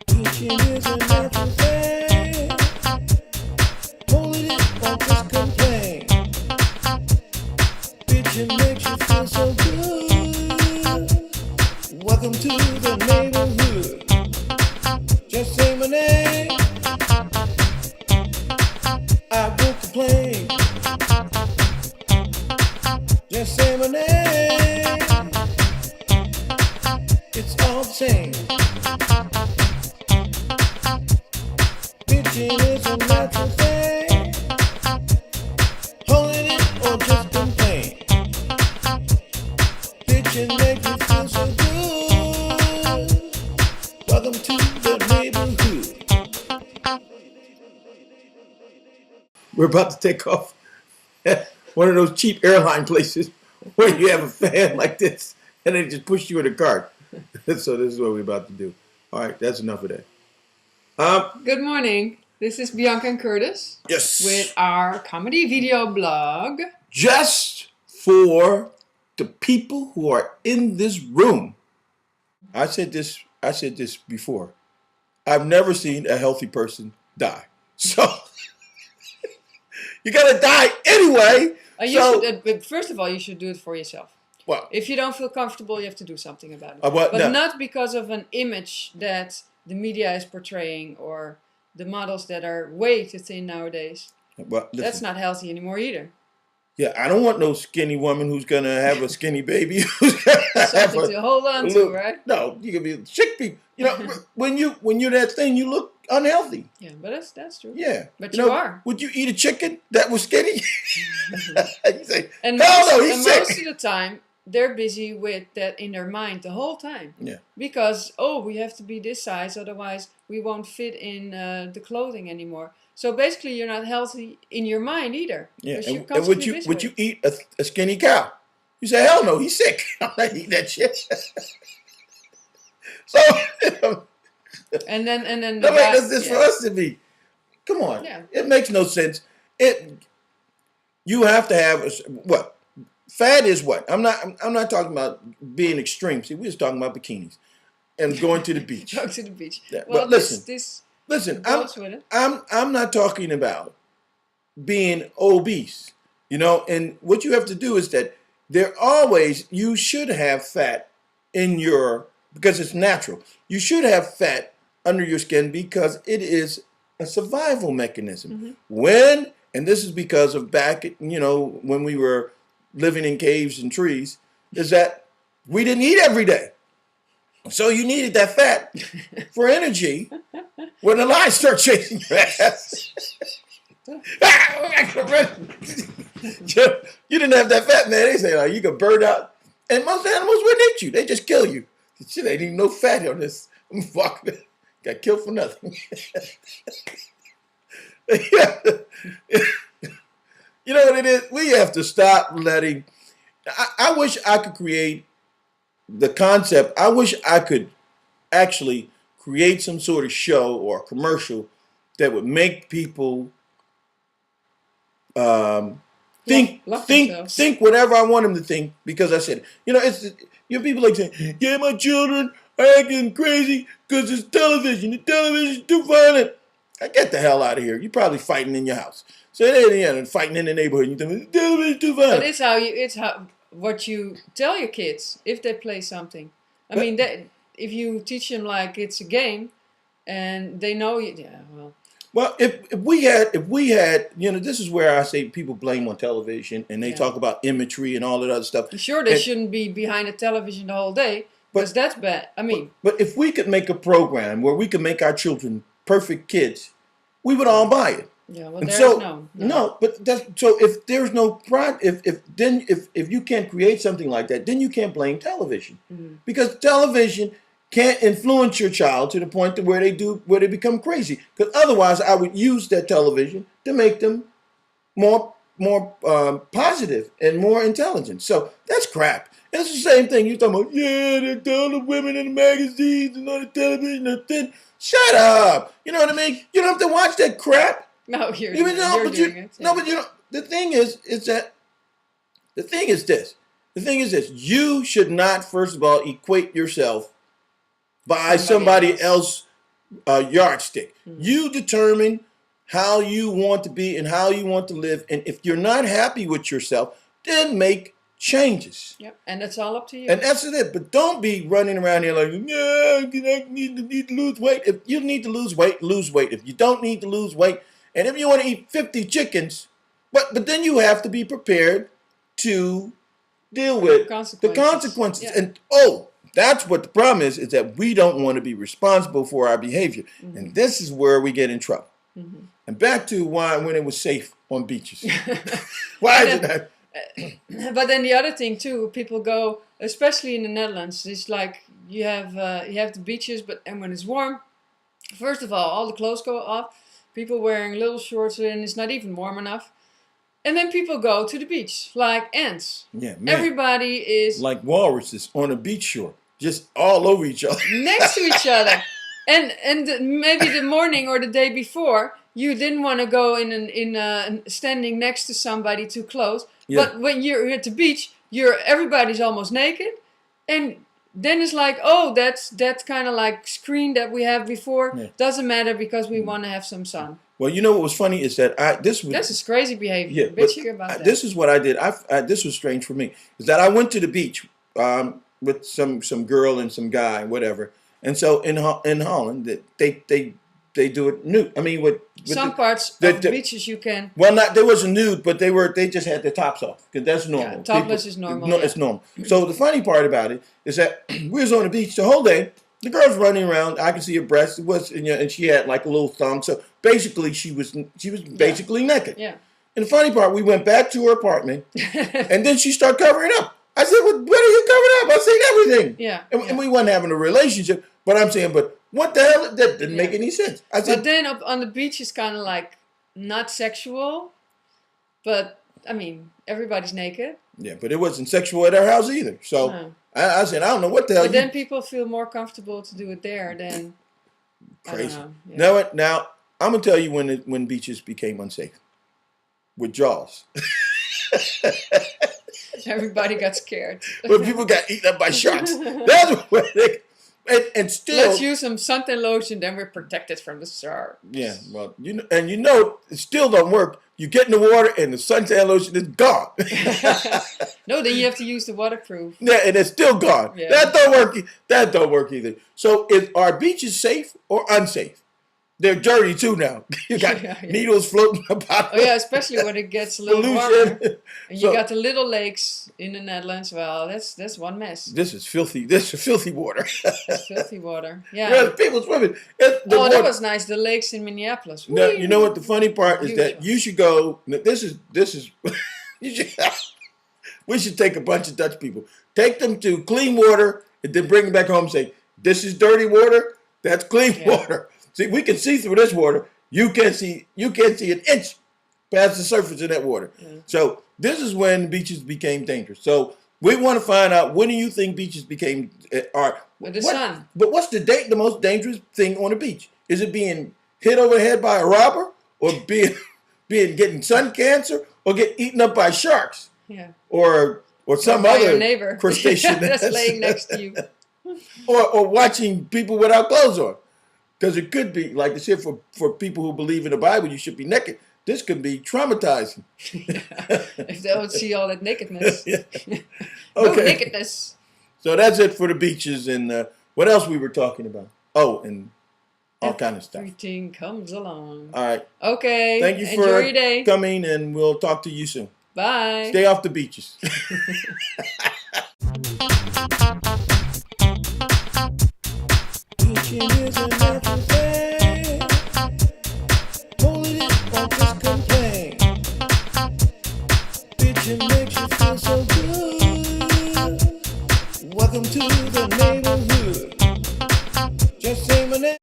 Teaching is a natural thing. Holding it or just complain. Bitching makes you feel so good. Welcome to the neighborhood. Just say my name. I won't complain. Just say my name. It's all the same. Bitching is a natural thing. Holding it or just complain. Bitching make you feel so good. Welcome to the neighborhood. We're about to take off at one of those cheap airline places where you have a fan like this and they just push you in a cart. So this is what we're about to do. All right, that's enough of that. Good morning. This is Bianca and Curtis. Yes. With our comedy video blog. Just for the people who are in this room. I said this before. I've never seen a healthy person die. So you gotta die anyway. But first of all, you should do it for yourself. Well, if you don't feel comfortable, you have to do something about it. Not because of an image that the media is portraying or the models that are way too thin nowadays. Well, listen, that's not healthy anymore either. Yeah, I don't want no skinny woman who's gonna have a skinny baby. Who's gonna something to hold on to, right? No, you can be chick people. You know, when you're that thing, you look unhealthy. Yeah, but that's true. Yeah, but you are. Would you eat a chicken that was skinny? You say, and he's sick. Most of the time, they're busy with that in their mind the whole time. Yeah. Because we have to be this size, otherwise we won't fit in the clothing anymore. So basically, you're not healthy in your mind either. Yeah, and would you eat a skinny cow? You say, hell no, he's sick. I'm not eating that shit. So, and then nobody does this for us to be. Come on, it makes no sense. You have to have what? Fat is what? I'm not talking about being extreme. See, we're just talking about bikinis and going to the beach. Go to the beach. Yeah. Well, but listen, I'm not talking about being obese, and what you have to do is that you should have fat because it's natural. You should have fat under your skin because it is a survival mechanism. Mm-hmm. And this is because of back, when we were living in caves and trees, is that we didn't eat every day. So you needed that fat for energy when the lions start chasing your ass. You didn't have that fat, man. They say, you could burn out. And most animals wouldn't eat you. They just kill you. Shit, ain't even no fat on this. I'm fucking got killed for nothing. You know what it is? We have to stop letting... I wish I could create the concept. I wish I could actually create some sort of show or commercial that would make people think whatever I want them to think. Because I said, people like saying, yeah, my children are acting crazy because it's television. The television's too violent. Get the hell out of here. You're probably fighting in your house. So they're fighting in the neighborhood. You think the television's too violent. But it's what you tell your kids if they play something. I mean, if you teach them like it's a game, and they know it, Well, if we had, this is where I say people blame on television and they talk about imagery and all that other stuff. Sure, they shouldn't be behind a television the whole day because that's bad. I mean, but if we could make a program where we could make our children perfect kids, we would all buy it. Yeah, well, there's no. But if there's no if you can't create something like that, then you can't blame television, because television can't influence your child to the point to where they become crazy. Because otherwise, I would use that television to make them more positive and more intelligent. So that's crap. And it's the same thing. You're talking about all the women in the magazines and on the television are thin. Shut up. You know what I mean? You don't have to watch that crap. No, you're doing it. No, but the thing is this. The thing is this: you should not, first of all, equate yourself by somebody else yardstick. Mm-hmm. You determine how you want to be and how you want to live, and if you're not happy with yourself, then make changes. Yep, and it's all up to you. And that's it. But don't be running around here like, yeah, I need to lose weight. If you need to lose weight, lose weight. If you don't need to lose weight, and if you want to eat 50 chickens, but then you have to be prepared to deal with the consequences. Yeah. And that's what the problem is that we don't want to be responsible for our behavior. Mm-hmm. And this is where we get in trouble. Mm-hmm. And back to when it was safe on beaches. Why is it that? But then the other thing too, people go, especially in the Netherlands, it's like you have the beaches, and when it's warm, first of all the clothes go off, people wearing little shorts, and it's not even warm enough. And then people go to the beach like ants. Yeah, man. Everybody is like walruses on a beach shore, just all over each other, next to each other. And maybe the morning or the day before, you didn't want to go in standing next to somebody too close. Yeah. But when you're at the beach, everybody's almost naked, and then it's like, that's kind of like screen that we have before. Yeah. Doesn't matter because we want to have some sun. Well, you know what was funny is that this is crazy behavior. Yeah, bitching about that. This is what I did. This was strange for me. Is that I went to the beach with some girl and some guy, whatever. And so in Holland, they do it nude. I mean, with some parts of the beaches you can. Well, there wasn't nude, but they just had their tops off because that's normal. Yeah, topless is normal. No, it's normal. So the funny part about it is that we was on the beach the whole day. The girl's running around. I could see her breasts. It was, and she had like a little thumb. So basically, she was basically naked. Yeah. And the funny part, we went back to her apartment, and then she started covering up. I said, "What are you covering up? I seen everything." Yeah. And we wasn't having a relationship, but I'm saying, but what the hell? That didn't make any sense. I said, but then up on the beach is kind of like not sexual, but I mean everybody's naked. Yeah, but it wasn't sexual at our house either. So. No. I said, I don't know what the hell. But then people feel more comfortable to do it there than crazy. Yeah. Now I'm gonna tell you when beaches became unsafe with Jaws. Everybody got scared. When people got eaten up by sharks. That's what and still. Let's use some suntan lotion, then we're protected from the shark. Yeah, well, it still don't work. You get in the water and the suntan lotion is gone. No, then you have to use the waterproof. Yeah, and it's still gone. Yeah. That don't work either. So are beaches safe or unsafe? They're dirty too now. You got needles floating about. Oh yeah, especially when it gets a little warmer. And you got the little lakes in the Netherlands. Well, that's one mess. This is filthy. This is filthy water. It's filthy water. Yeah. Well, people swimming. That was nice. The lakes in Minneapolis. Now, you know what the funny part is that you should go. This is. We should take a bunch of Dutch people, take them to clean water, and then bring them back home and say, "This is dirty water. That's clean water." See, we can see through this water. You can't see an inch past the surface of that water. Mm. So this is when beaches became dangerous. So we want to find out, when do you think beaches became with the sun? But what's the most dangerous thing on a beach? Is it being hit over the head by a robber, or getting sun cancer, or get eaten up by sharks? Yeah. Or some other neighbor crustacean that's laying next to you. or watching people without clothes on. Because it could be, like they said, for people who believe in the Bible, you should be naked. This could be traumatizing. If they don't see all that nakedness. Yeah. No nakedness. So that's it for the beaches. And what else we were talking about? Oh, and all kind of stuff. Everything comes along. All right. Okay. Thank you for your day. Coming, and we'll talk to you soon. Bye. Stay off the beaches. Teaching is a natural thing. Holding it or just complain. Bitching makes you feel so good. Welcome to the neighborhood.